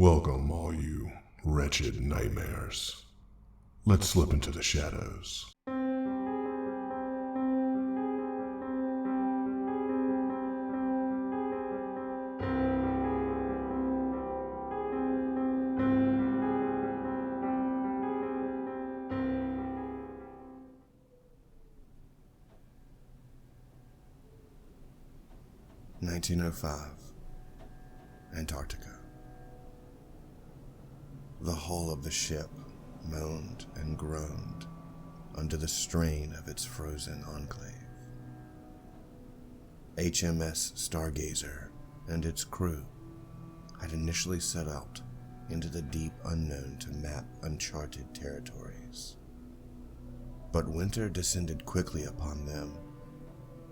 Welcome, all you wretched nightmares. Let's slip into the shadows. (1905) Antarctica. The hull of the ship moaned and groaned under the strain of its frozen enclave. HMS Stargazer and its crew had initially set out into the deep unknown to map uncharted territories. But winter descended quickly upon them,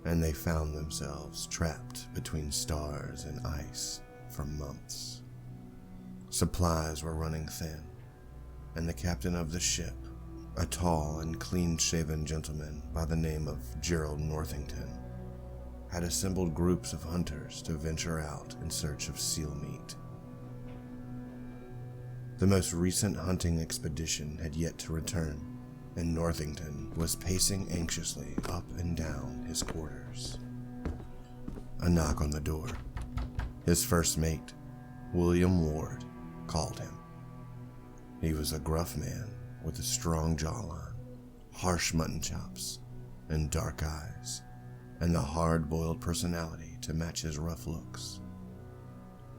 and they found themselves trapped between stars and ice for months. Supplies were running thin, and the captain of the ship, a tall and clean-shaven gentleman by the name of Gerald Northington, had assembled groups of hunters to venture out in search of seal meat. The most recent hunting expedition had yet to return, and Northington was pacing anxiously up and down his quarters. A knock on the door. His first mate, William Ward, called him. He was a gruff man with a strong jawline, harsh mutton chops, and dark eyes, and the hard-boiled personality to match his rough looks.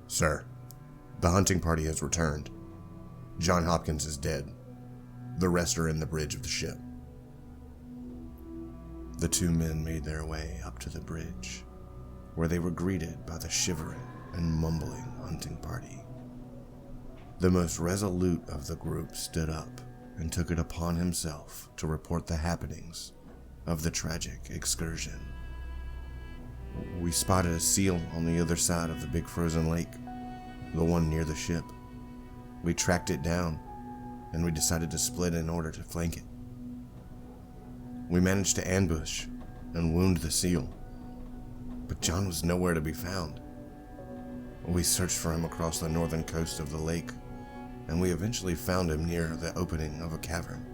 "Sir, the hunting party has returned. John Hopkins is dead. The rest are in the bridge of the ship." The two men made their way up to the bridge, where they were greeted by the shivering and mumbling hunting party. The most resolute of the group stood up and took it upon himself to report the happenings of the tragic excursion. "We spotted a seal on the other side of the big frozen lake, the one near the ship. We tracked it down, and we decided to split in order to flank it. We managed to ambush and wound the seal, but John was nowhere to be found. We searched for him across the northern coast of the lake, and we eventually found him near the opening of a cavern."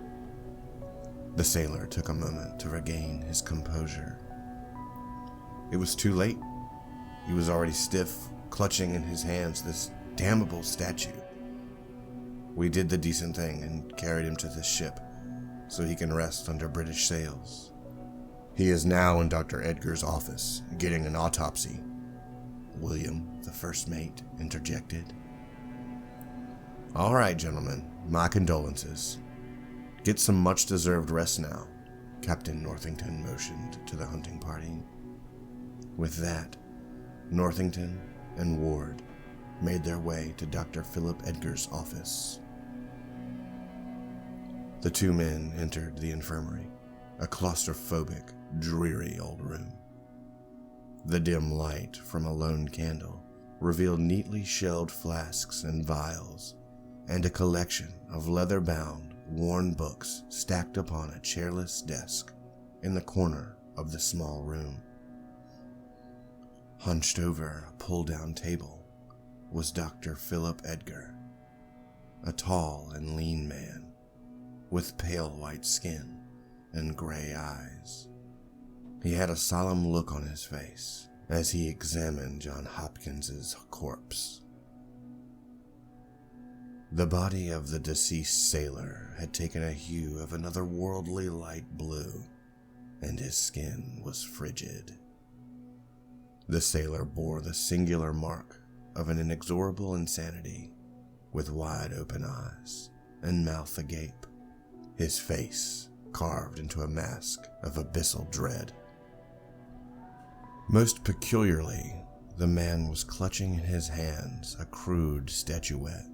The sailor took a moment to regain his composure. It was too late. He was already stiff, clutching in his hands this damnable statue. "We did the decent thing and carried him to this ship so he can rest under British sails. He is now in Dr. Edgar's office getting an autopsy," William, the first mate, interjected. "All right, gentlemen, my condolences. Get some much-deserved rest now," Captain Northington motioned to the hunting party. With that, Northington and Ward made their way to Dr. Philip Edgar's office. The two men entered the infirmary, a claustrophobic, dreary old room. The dim light from a lone candle revealed neatly shelved flasks and vials, and a collection of leather-bound, worn books stacked upon a chairless desk in the corner of the small room. Hunched over a pull-down table was Dr. Philip Edgar, a tall and lean man with pale white skin and gray eyes. He had a solemn look on his face as he examined John Hopkins's corpse. The body of the deceased sailor had taken a hue of an otherworldly light blue, and his skin was frigid. The sailor bore the singular mark of an inexorable insanity, with wide open eyes and mouth agape, his face carved into a mask of abyssal dread. Most peculiarly, the man was clutching in his hands a crude statuette.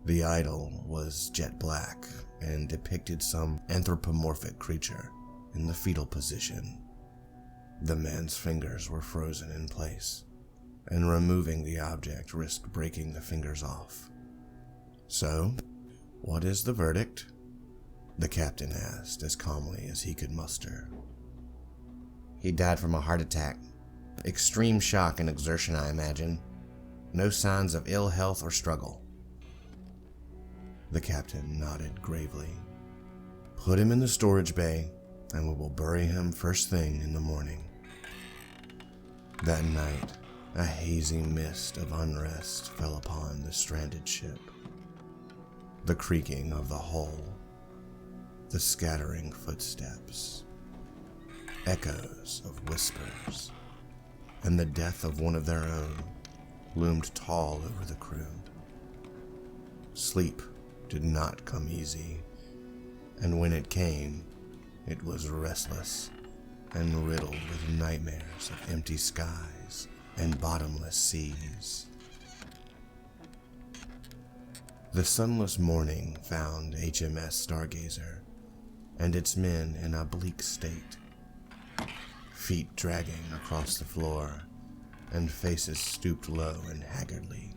The idol was jet black and depicted some anthropomorphic creature in the fetal position. The man's fingers were frozen in place, and removing the object risked breaking the fingers off. "So, what is the verdict?" the captain asked as calmly as he could muster. "He died from a heart attack. Extreme shock and exertion, I imagine," No signs of ill health or struggle. The captain nodded gravely. Put him in the storage bay, and we will bury him first thing in the morning. That night, a hazy mist of unrest fell upon the stranded ship. The creaking of the hull, the scattering footsteps, echoes of whispers, and the death of one of their own loomed tall over the crew. Sleep did not come easy, and when it came, it was restless and riddled with nightmares of empty skies and bottomless seas. The sunless morning found HMS Stargazer and its men in a bleak state, feet dragging across the floor and faces stooped low and haggardly.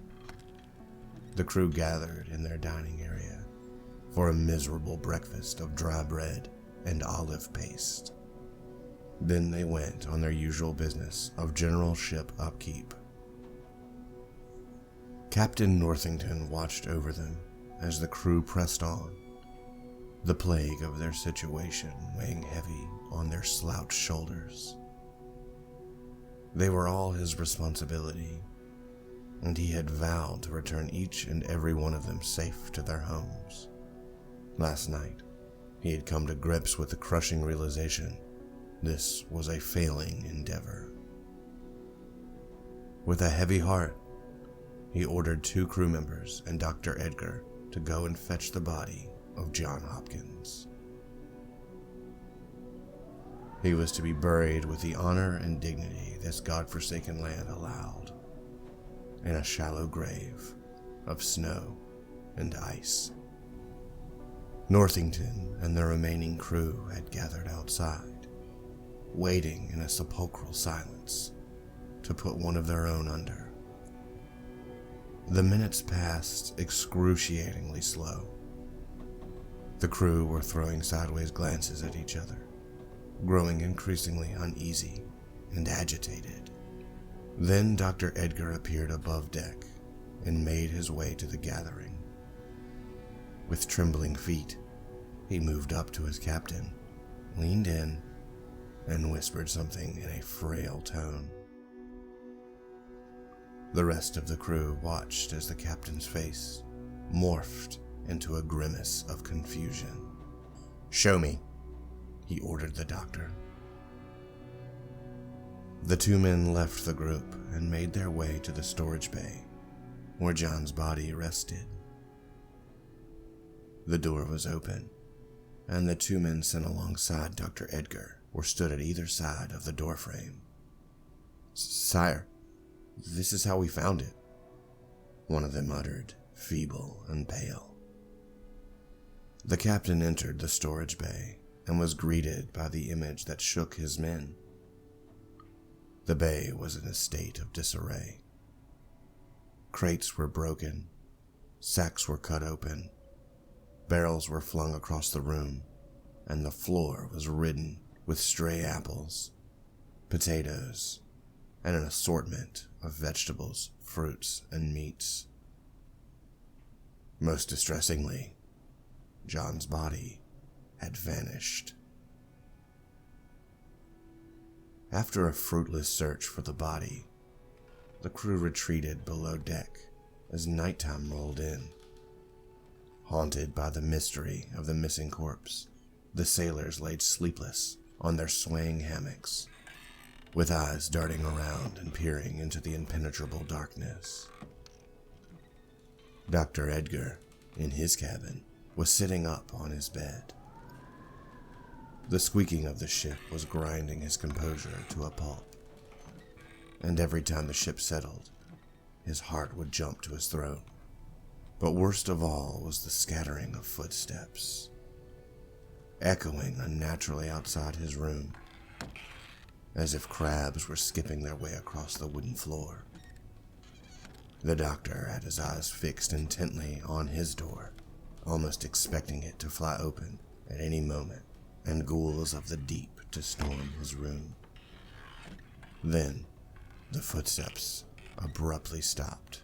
The crew gathered in their dining area for a miserable breakfast of dry bread and olive paste. Then they went on their usual business of general ship upkeep. Captain Northington watched over them as the crew pressed on, the plague of their situation weighing heavy on their slouched shoulders. They were all his responsibility, and he had vowed to return each and every one of them safe to their homes. Last night, he had come to grips with the crushing realization this was a failing endeavor. With a heavy heart, he ordered 2 crew members and Dr. Edgar to go and fetch the body of John Hopkins. He was to be buried with the honor and dignity this godforsaken land allowed, in a shallow grave of snow and ice. Northington and the remaining crew had gathered outside, waiting in a sepulchral silence to put one of their own under. The minutes passed excruciatingly slow. The crew were throwing sideways glances at each other, growing increasingly uneasy and agitated. Then Dr. Edgar appeared above deck and made his way to the gathering. With trembling feet, he moved up to his captain, leaned in, and whispered something in a frail tone. The rest of the crew watched as the captain's face morphed into a grimace of confusion. "Show me," he ordered the doctor. The 2 men left the group and made their way to the storage bay, where John's body rested. The door was open, and the 2 men sent alongside Dr. Edgar were stood at either side of the doorframe. "Sire, this is how we found it," one of them uttered, feeble and pale. The captain entered the storage bay and was greeted by the image that shook his men. The bay was in a state of disarray. Crates were broken, sacks were cut open, barrels were flung across the room, and the floor was ridden with stray apples, potatoes, and an assortment of vegetables, fruits, and meats. Most distressingly, John's body had vanished. After a fruitless search for the body, the crew retreated below deck as nighttime rolled in. Haunted by the mystery of the missing corpse, the sailors laid sleepless on their swaying hammocks, with eyes darting around and peering into the impenetrable darkness. Dr. Edgar, in his cabin, was sitting up on his bed. The squeaking of the ship was grinding his composure to a pulp, and every time the ship settled, his heart would jump to his throat. But worst of all was the scattering of footsteps, echoing unnaturally outside his room, as if crabs were skipping their way across the wooden floor. The doctor had his eyes fixed intently on his door, almost expecting it to fly open at any moment and ghouls of the deep to storm his room. Then, the footsteps abruptly stopped,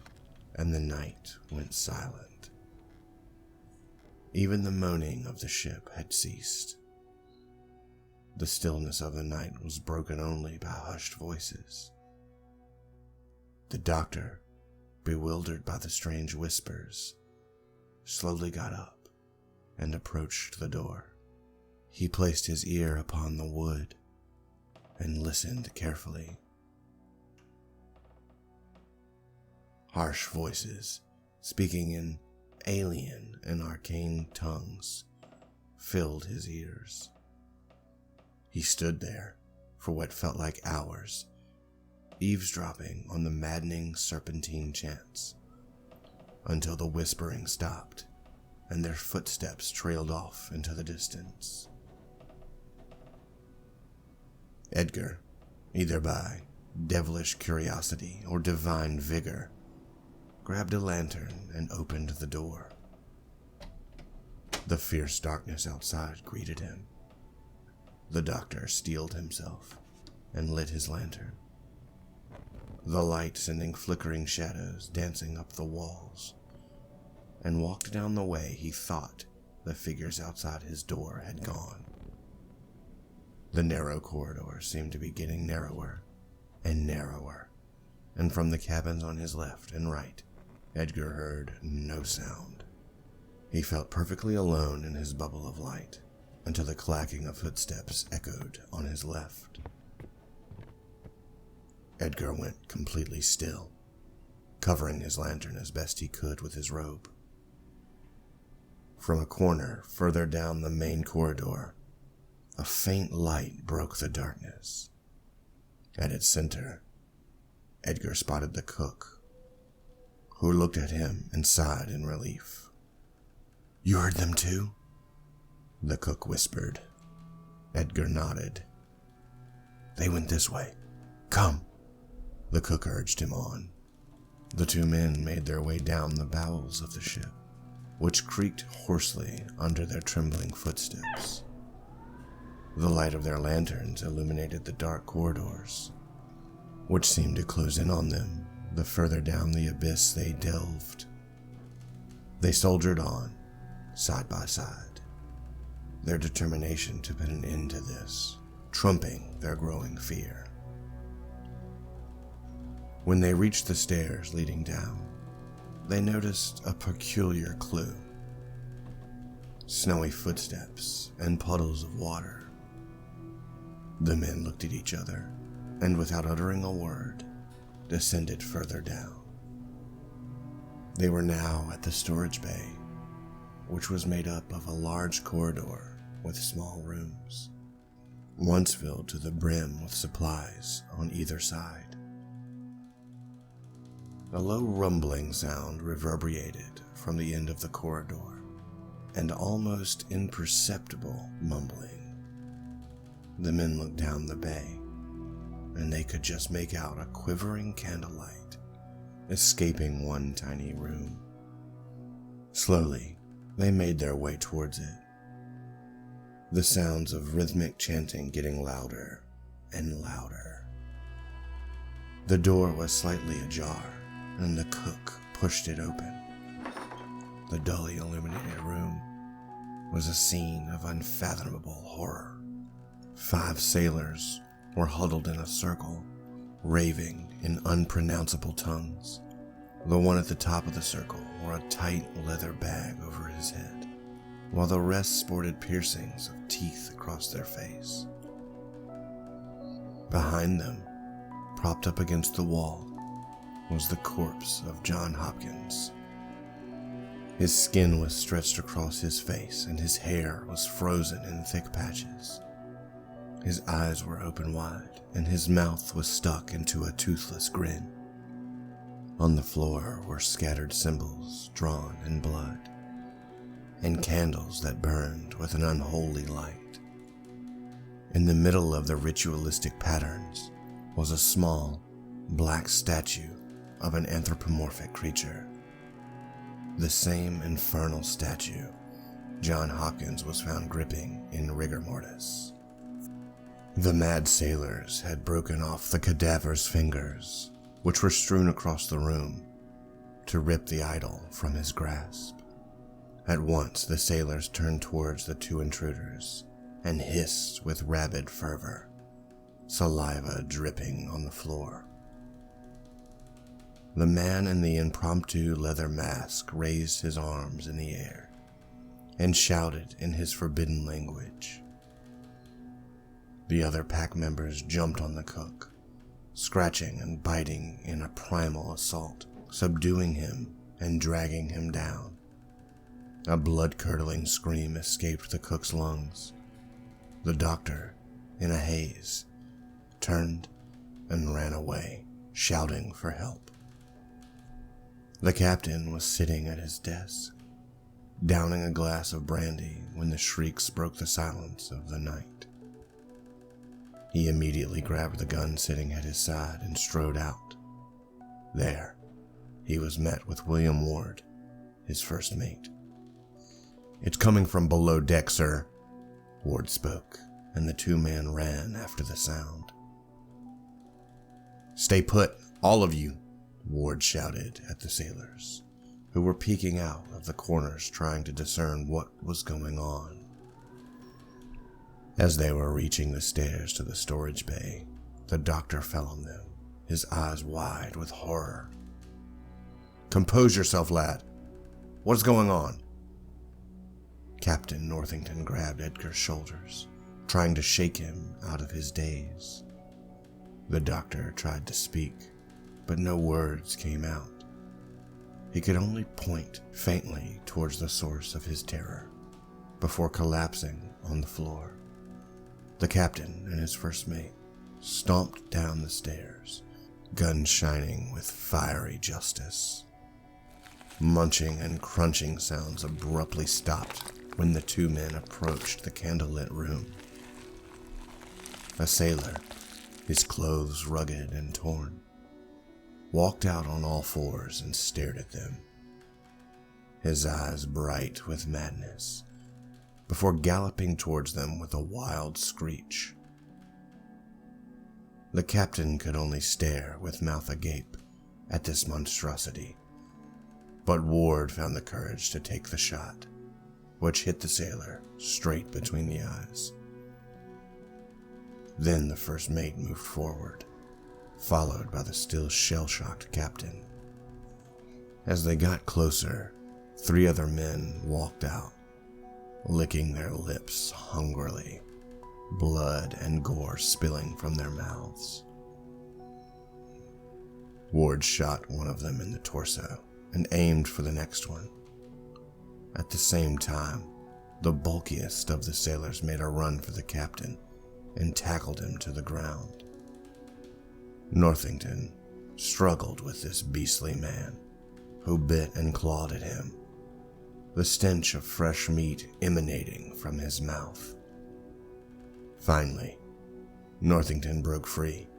and the night went silent. Even the moaning of the ship had ceased. The stillness of the night was broken only by hushed voices. The doctor, bewildered by the strange whispers, slowly got up and approached the door. He placed his ear upon the wood and listened carefully. Harsh voices, speaking in alien and arcane tongues, filled his ears. He stood there for what felt like hours, eavesdropping on the maddening serpentine chants, until the whispering stopped and their footsteps trailed off into the distance. Edgar, either by devilish curiosity or divine vigor, grabbed a lantern and opened the door. The fierce darkness outside greeted him. The doctor steeled himself and lit his lantern, the light sending flickering shadows dancing up the walls, and walked down the way he thought the figures outside his door had gone. The narrow corridor seemed to be getting narrower and narrower, and from the cabins on his left and right, Edgar heard no sound. He felt perfectly alone in his bubble of light until the clacking of footsteps echoed on his left. Edgar went completely still, covering his lantern as best he could with his robe. From a corner further down the main corridor, a faint light broke the darkness. At its center, Edgar spotted the cook, who looked at him and sighed in relief. "You heard them too?" the cook whispered. Edgar nodded. "They went this way. Come." The cook urged him on. The two men made their way down the bowels of the ship, which creaked hoarsely under their trembling footsteps. The light of their lanterns illuminated the dark corridors, which seemed to close in on them the further down the abyss they delved. They soldiered on, side by side, their determination to put an end to this, trumping their growing fear. When they reached the stairs leading down, they noticed a peculiar clue: snowy footsteps and puddles of water. The men looked at each other, and without uttering a word, descended further down. They were now at the storage bay, which was made up of a large corridor with small rooms, once filled to the brim with supplies on either side. A low rumbling sound reverberated from the end of the corridor, and almost imperceptible mumbling. The men looked down the bay, and they could just make out a quivering candlelight escaping one tiny room. Slowly, they made their way towards it, the sounds of rhythmic chanting getting louder and louder. The door was slightly ajar, and the cook pushed it open. The dully illuminated room was a scene of unfathomable horror. 5 sailors were huddled in a circle, raving in unpronounceable tongues. The one at the top of the circle wore a tight leather bag over his head, while the rest sported piercings of teeth across their face. Behind them, propped up against the wall, was the corpse of John Hopkins. His skin was stretched across his face, and his hair was frozen in thick patches. His eyes were open wide, and his mouth was stuck into a toothless grin. On the floor were scattered symbols drawn in blood, and candles that burned with an unholy light. In the middle of the ritualistic patterns was a small, black statue of an anthropomorphic creature. The same infernal statue John Hopkins was found gripping in rigor mortis. The mad sailors had broken off the cadaver's fingers which were strewn across the room, to rip the idol from his grasp. At once the sailors turned towards the two intruders and hissed with rabid fervor, saliva dripping on the floor. The man in the impromptu leather mask raised his arms in the air and shouted in his forbidden language. The other pack members jumped on the cook, scratching and biting in a primal assault, subduing him and dragging him down. A blood-curdling scream escaped the cook's lungs. The doctor, in a haze, turned and ran away, shouting for help. The captain was sitting at his desk, downing a glass of brandy when the shrieks broke the silence of the night. He immediately grabbed the gun sitting at his side and strode out. There, he was met with William Ward, his first mate. "It's coming from below deck, sir," Ward spoke, and the two men ran after the sound. "Stay put, all of you," Ward shouted at the sailors, who were peeking out of the corners trying to discern what was going on. As they were reaching the stairs to the storage bay, the doctor fell on them, his eyes wide with horror. "Compose yourself, lad. What is going on?" Captain Northington grabbed Edgar's shoulders, trying to shake him out of his daze. The doctor tried to speak, but no words came out. He could only point faintly towards the source of his terror, before collapsing on the floor. The captain and his first mate stomped down the stairs, guns shining with fiery justice. Munching and crunching sounds abruptly stopped when the two men approached the candlelit room. A sailor, his clothes rugged and torn, walked out on all fours and stared at them, his eyes bright with madness, before galloping towards them with a wild screech. The captain could only stare with mouth agape at this monstrosity, but Ward found the courage to take the shot, which hit the sailor straight between the eyes. Then the first mate moved forward, followed by the still shell-shocked captain. As they got closer, 3 other men walked out, licking their lips hungrily, blood and gore spilling from their mouths. Ward shot one of them in the torso and aimed for the next one. At the same time, the bulkiest of the sailors made a run for the captain and tackled him to the ground. Northington struggled with this beastly man, who bit and clawed at him, the stench of fresh meat emanating from his mouth. Finally, Northington broke free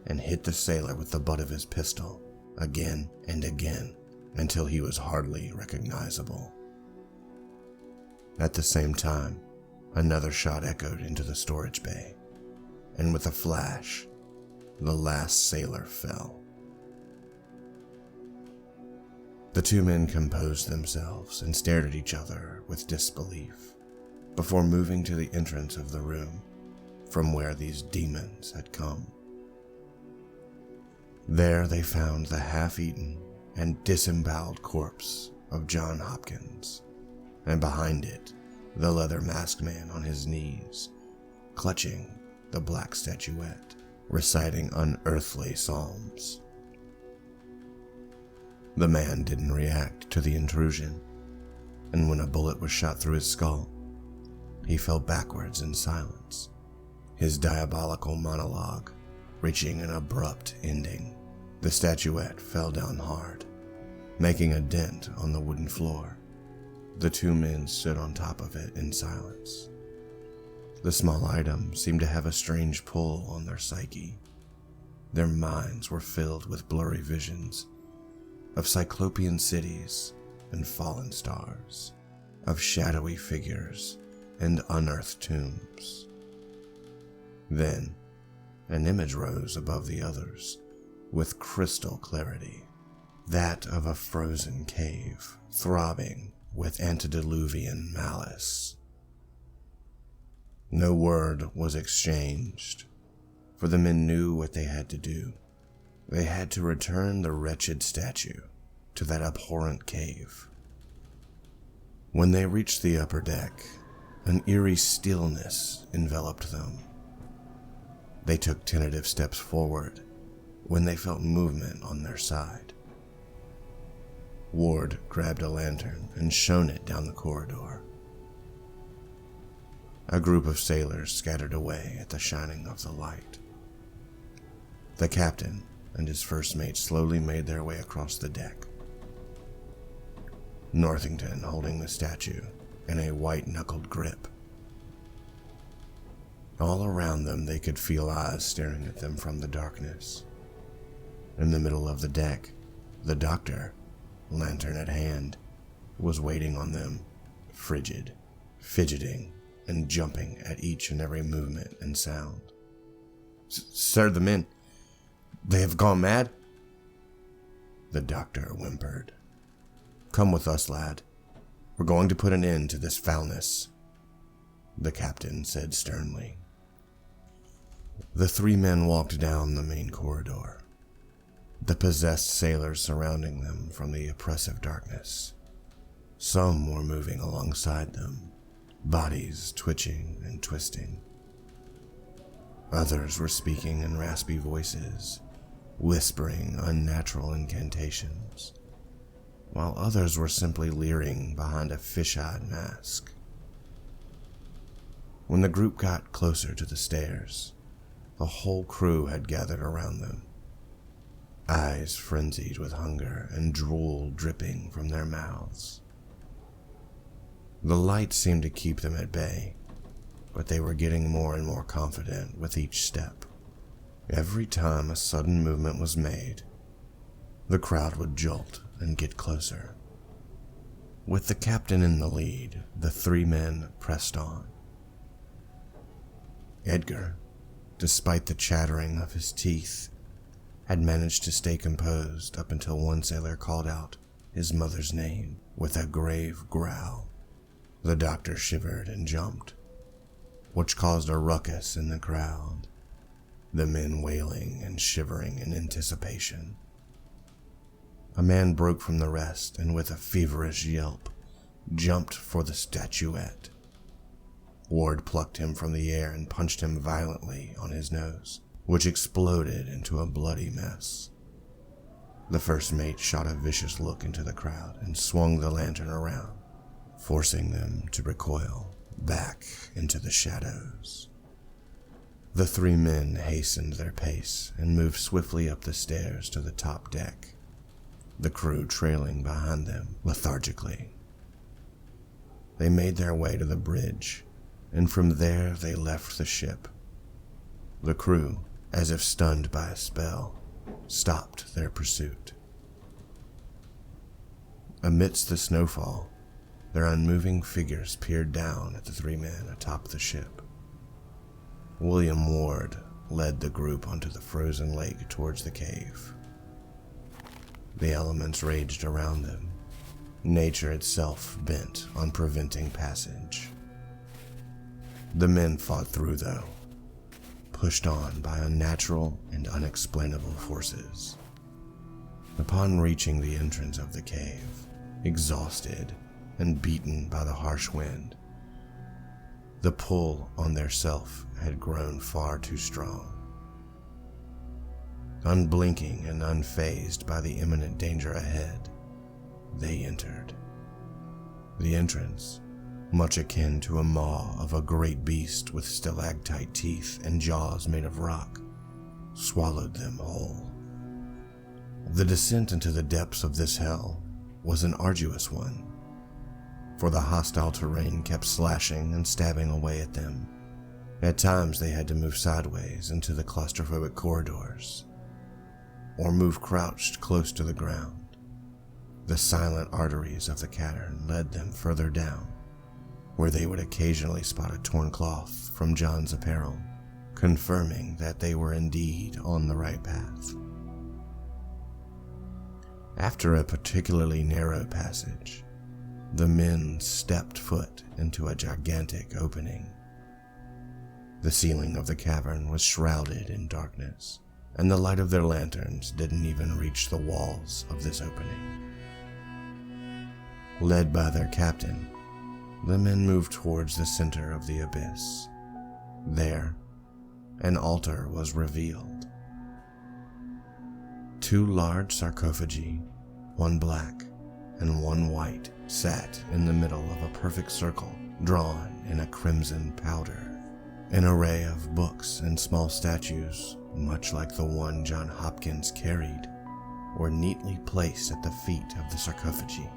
and hit the sailor with the butt of his pistol again and again until he was hardly recognizable. At the same time, another shot echoed into the storage bay, and with a flash, the last sailor fell. The two men composed themselves and stared at each other with disbelief, before moving to the entrance of the room from where these demons had come. There they found the half-eaten and disemboweled corpse of John Hopkins, and behind it, the leather masked man on his knees, clutching the black statuette, reciting unearthly psalms. The man didn't react to the intrusion, and when a bullet was shot through his skull, he fell backwards in silence, his diabolical monologue reaching an abrupt ending. The statuette fell down hard, making a dent on the wooden floor. The two men stood on top of it in silence. The small item seemed to have a strange pull on their psyche. Their minds were filled with blurry visions of cyclopean cities and fallen stars, of shadowy figures and unearthed tombs. Then, an image rose above the others, with crystal clarity, that of a frozen cave throbbing with antediluvian malice. No word was exchanged, for the men knew what they had to do. They had to return the wretched statue to that abhorrent cave. When they reached the upper deck, an eerie stillness enveloped them. They took tentative steps forward when they felt movement on their side. Ward grabbed a lantern and shone it down the corridor. A group of sailors scattered away at the shining of the light. The captain and his first mate slowly made their way across the deck, Northington holding the statue in a white-knuckled grip. All around them they could feel eyes staring at them from the darkness. In the middle of the deck, the doctor, lantern at hand, was waiting on them, frigid, fidgeting, and jumping at each and every movement and sound. "Sir, the men, they have gone mad?" The doctor whimpered. "Come with us, lad. We're going to put an end to this foulness," the captain said sternly. The three men walked down the main corridor, the possessed sailors surrounding them from the oppressive darkness. Some were moving alongside them, bodies twitching and twisting. Others were speaking in raspy voices, whispering unnatural incantations, while others were simply leering behind a fish-eyed mask. When the group got closer to the stairs, the whole crew had gathered around them, eyes frenzied with hunger and drool dripping from their mouths. The light seemed to keep them at bay, but they were getting more and more confident with each step. Every time a sudden movement was made, the crowd would jolt and get closer. With the captain in the lead, the three men pressed on. Edgar, despite the chattering of his teeth, had managed to stay composed up until one sailor called out his mother's name with a grave growl. The doctor shivered and jumped, which caused a ruckus in the crowd, the men wailing and shivering in anticipation. A man broke from the rest and with a feverish yelp, jumped for the statuette. Ward plucked him from the air and punched him violently on his nose, which exploded into a bloody mess. The first mate shot a vicious look into the crowd and swung the lantern around, forcing them to recoil back into the shadows. The three men hastened their pace and moved swiftly up the stairs to the top deck, the crew trailing behind them lethargically. They made their way to the bridge, and from there they left the ship. The crew, as if stunned by a spell, stopped their pursuit. Amidst the snowfall, their unmoving figures peered down at the three men atop the ship. William Ward led the group onto the frozen lake towards the cave. The elements raged around them, nature itself bent on preventing passage. The men fought through, though, pushed on by unnatural and unexplainable forces. Upon reaching the entrance of the cave, exhausted and beaten by the harsh wind, the pull on their self had grown far too strong. Unblinking and unfazed by the imminent danger ahead, they entered. The entrance, much akin to a maw of a great beast with stalactite teeth and jaws made of rock, swallowed them whole. The descent into the depths of this hell was an arduous one, for the hostile terrain kept slashing and stabbing away at them. At times they had to move sideways into the claustrophobic corridors, or move crouched close to the ground. The silent arteries of the cavern led them further down, where they would occasionally spot a torn cloth from John's apparel, confirming that they were indeed on the right path. After a particularly narrow passage, the men stepped foot into a gigantic opening. The ceiling of the cavern was shrouded in darkness, and the light of their lanterns didn't even reach the walls of this opening. Led by their captain, the men moved towards the center of the abyss. There, an altar was revealed. 2 large sarcophagi, one black and one white, sat in the middle of a perfect circle drawn in a crimson powder. An array of books and small statues, much like the one John Hopkins carried, were neatly placed at the feet of the sarcophagi.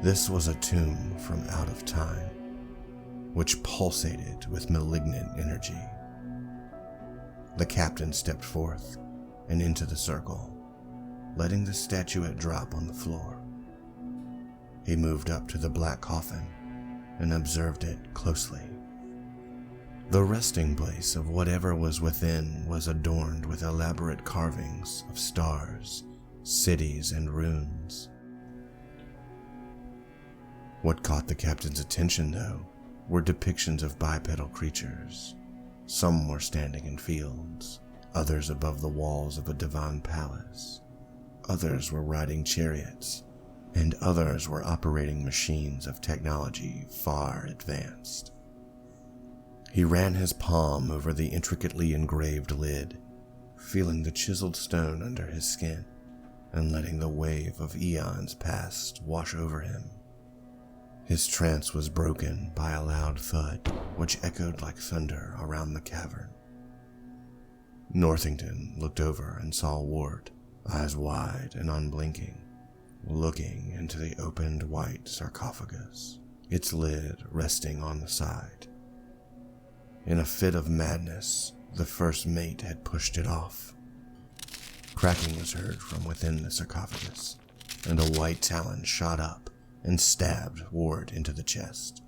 This was a tomb from out of time, which pulsated with malignant energy. The captain stepped forth and into the circle, letting the statuette drop on the floor. He moved up to the black coffin and observed it closely. The resting place of whatever was within was adorned with elaborate carvings of stars, cities, and runes. What caught the captain's attention, though, were depictions of bipedal creatures. Some were standing in fields, others above the walls of a divan palace. Others were riding chariots, and others were operating machines of technology far advanced. He ran his palm over the intricately engraved lid, feeling the chiseled stone under his skin and letting the wave of eons past wash over him. His trance was broken by a loud thud, which echoed like thunder around the cavern. Northington looked over and saw Ward, eyes wide and unblinking, looking into the opened white sarcophagus, its lid resting on the side. In a fit of madness, the first mate had pushed it off. Cracking was heard from within the sarcophagus, and a white talon shot up and stabbed Ward into the chest,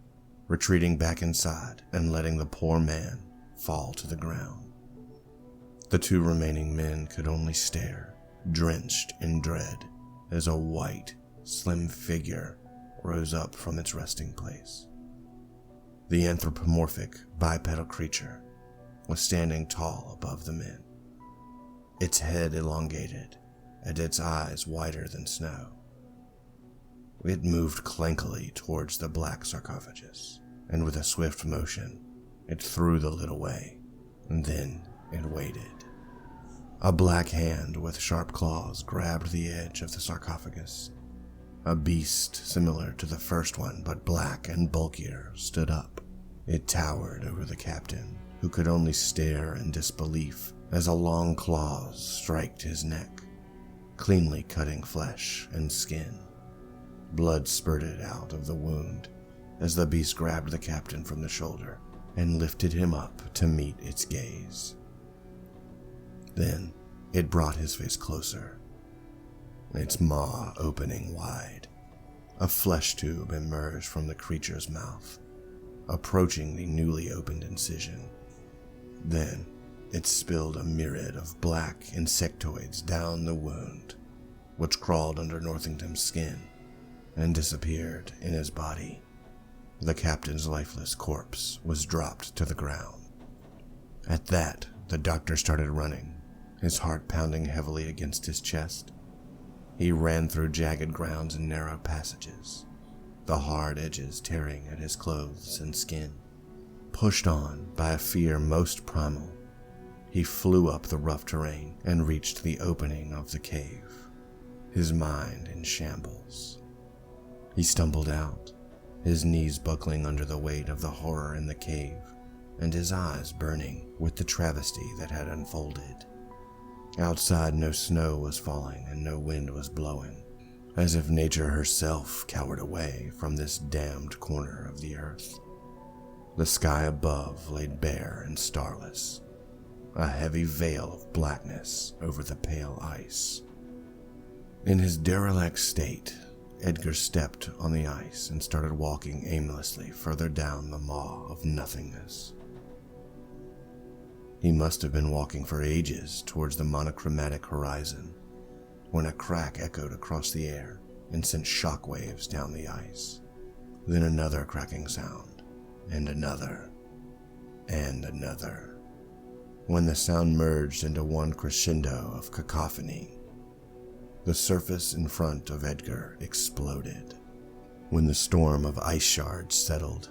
retreating back inside and letting the poor man fall to the ground. The 2 remaining men could only stare, drenched in dread, as a white, slim figure rose up from its resting place. The anthropomorphic, bipedal creature was standing tall above the men, its head elongated and its eyes whiter than snow. It moved clankily towards the black sarcophagus, and with a swift motion, it threw the lid away, and then it waited. A black hand with sharp claws grabbed the edge of the sarcophagus. A beast similar to the first one, but black and bulkier, stood up. It towered over the captain, who could only stare in disbelief as a long claws striked his neck, cleanly cutting flesh and skin. Blood spurted out of the wound as the beast grabbed the captain from the shoulder and lifted him up to meet its gaze. Then it brought his face closer, its maw opening wide. A flesh tube emerged from the creature's mouth, approaching the newly opened incision. Then it spilled a myriad of black insectoids down the wound, which crawled under Northington's skin and disappeared in his body. The captain's lifeless corpse was dropped to the ground. At that, the doctor started running, his heart pounding heavily against his chest. He ran through jagged grounds and narrow passages, the hard edges tearing at his clothes and skin. Pushed on by a fear most primal, he flew up the rough terrain and reached the opening of the cave, his mind in shambles. He stumbled out, his knees buckling under the weight of the horror in the cave, and his eyes burning with the travesty that had unfolded. Outside, no snow was falling and no wind was blowing, as if nature herself cowered away from this damned corner of the earth. The sky above lay bare and starless, a heavy veil of blackness over the pale ice. In his derelict state, Edgar stepped on the ice and started walking aimlessly further down the maw of nothingness. He must have been walking for ages towards the monochromatic horizon, when a crack echoed across the air and sent shockwaves down the ice. Then another cracking sound, and another, and another. When the sound merged into one crescendo of cacophony, the surface in front of Edgar exploded. When the storm of ice shards settled,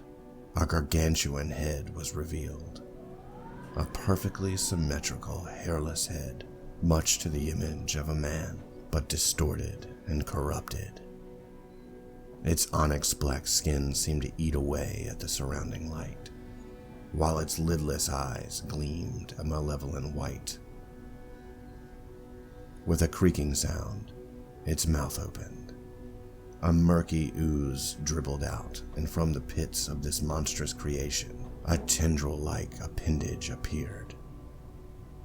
a gargantuan head was revealed. A perfectly symmetrical, hairless head, much to the image of a man, but distorted and corrupted. Its onyx-black skin seemed to eat away at the surrounding light, while its lidless eyes gleamed a malevolent white. With a creaking sound, its mouth opened. A murky ooze dribbled out, and from the pits of this monstrous creation, a tendril-like appendage appeared.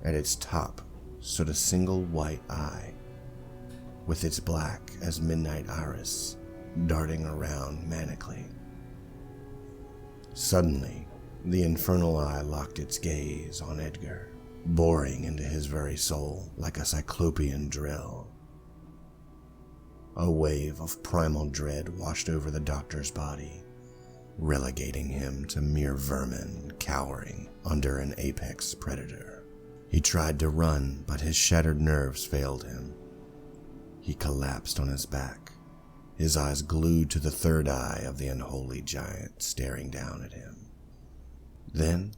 At its top stood a single white eye, with its black as midnight iris darting around manically. Suddenly, the infernal eye locked its gaze on Edgar, boring into his very soul like a cyclopean drill. A wave of primal dread washed over the doctor's body, relegating him to mere vermin cowering under an apex predator. He tried to run, but his shattered nerves failed him. He collapsed on his back, his eyes glued to the third eye of the unholy giant staring down at him. Then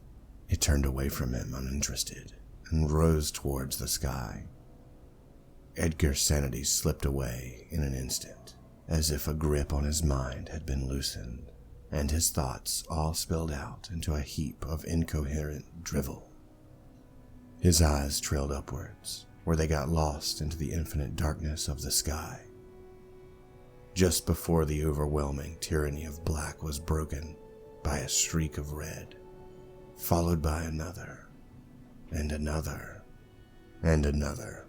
it turned away from him uninterested and rose towards the sky. Edgar's sanity slipped away in an instant, as if a grip on his mind had been loosened, and his thoughts all spilled out into a heap of incoherent drivel. His eyes trailed upwards, where they got lost into the infinite darkness of the sky. Just before the overwhelming tyranny of black was broken by a streak of red, followed by another, and another, and another.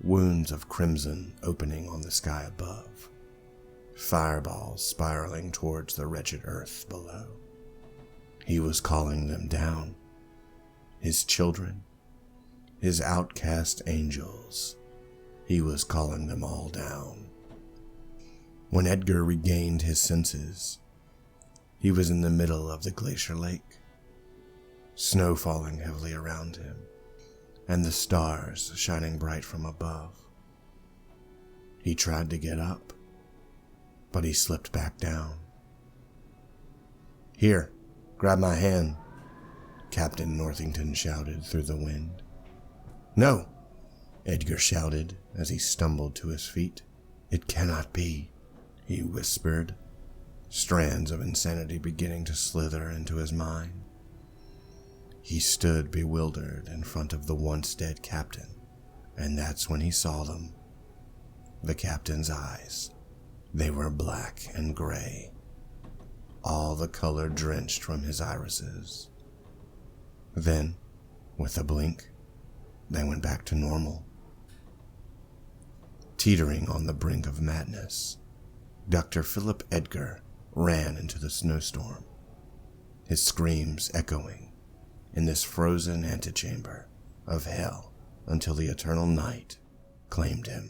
Wounds of crimson opening on the sky above, fireballs spiraling towards the wretched earth below. He was calling them down, his children, his outcast angels. He was calling them all down. When Edgar regained his senses, he was in the middle of the glacier lake, snow falling heavily around him, and the stars shining bright from above. He tried to get up, but he slipped back down. "Here, grab my hand," Captain Northington shouted through the wind. "No," Edgar shouted as he stumbled to his feet. "It cannot be," he whispered, strands of insanity beginning to slither into his mind. He stood bewildered in front of the once dead captain, and that's when he saw them. The captain's eyes. They were black and gray, all the color drenched from his irises. Then, with a blink, they went back to normal. Teetering on the brink of madness, Dr. Philip Edgar ran into the snowstorm, his screams echoing in this frozen antechamber of hell until the eternal night claimed him.